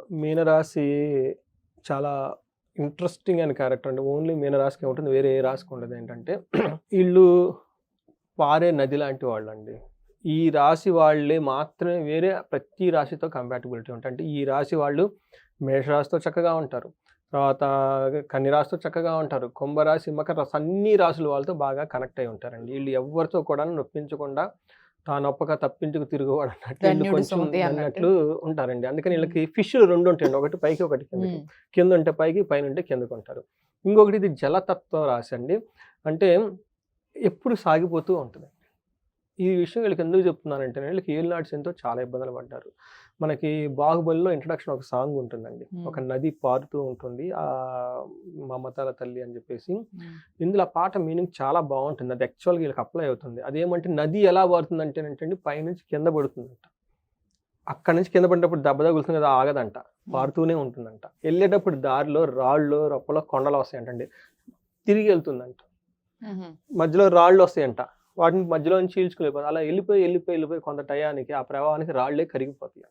మీనరాశి చాలా ఇంట్రెస్టింగ్ అయిన క్యారెక్టర్ అండి. ఓన్లీ మీనరాశికే ఉంటుంది. వేరే ఏ రాశికి ఉండదు. ఏంటంటే ఈళ్ళు పారే నది లాంటి వాళ్ళండి. ఈ రాశి వాళ్ళే మాత్రమే వేరే ప్రతి రాశితో కంపాటిబిలిటీ ఉంటాయి. అంటే ఈ రాశి వాళ్ళు మేషరాశితో చక్కగా ఉంటారు. తర్వాత కన్య రాశితో చక్కగా ఉంటారు. కుంభరాశి, మకర రాశి అన్ని రాశుల వాళ్ళతో బాగా కనెక్ట్ అయ్యి ఉంటారండి. వీళ్ళు ఎవ్వరితో కూడా నొప్పించకుండా తానొప్పక తప్పించుకు తిరుగువాడు అన్నట్టు వీళ్ళు ధన్యుడు కొంచెం సుమతి అన్నట్టు. అన్నట్లు ఉంటారండి. అందుకని ఉమ్. వీళ్ళకి ఫిష్‌లు 2 ఉంటాయండి. ఒకటి పైకి, ఒకటి కిందకి. ఉమ్. కింద ఉంటే పైకి, పైన ఉంటే కిందకి ఉంటారు. ఇంకొకటి ఇది జలతత్వ రాశి అండి. అంటే ఎప్పుడు సాగిపోతూ ఉంటుంది. ఈ విషయం వీళ్ళకి ఎందుకు చెప్తున్నానంటే వీళ్ళకి ఏలినాటి శనితో చాలా ఇబ్బందులు పడ్డారు. మనకి 'బాహుబలిలో' ఇంట్రడక్షన్ ఒక సాంగ్ ఉంటుందండి. ఒక నది పారుతూ ఉంటుంది. మమతల తల్లి అని చెప్పేసి. ఇందులో ఆ పాట మీనింగ్ చాలా బాగుంటుంది. అది యాక్చువల్‌గా వీళ్ళకి అప్లై అవుతుంది. అదేమంటే నది ఎలా పారుతుందంటేనంటండి పైనుంచి కింద పడుతుందంట. అక్కడి నుంచి కింద పడినప్పుడు దెబ్బ తగులుతుంది కదా ఆగదంట. పారుతూనే ఉంటుందంట. వెళ్ళేటప్పుడు దారిలో రాళ్ళు, రప్పలు, కొండలు వస్తాయంటండి. తిరిగి వెళ్తుందంట. మధ్యలో రాళ్ళు వస్తాయంట. వాటిని మధ్యలో నుంచి చీల్చుకుని వెళ్ళిపోతాయి. అలా వెళ్ళిపోయి కొంత టయానికి ఆ ప్రవాహానికి రాళ్ళే కరిగిపోతాయి.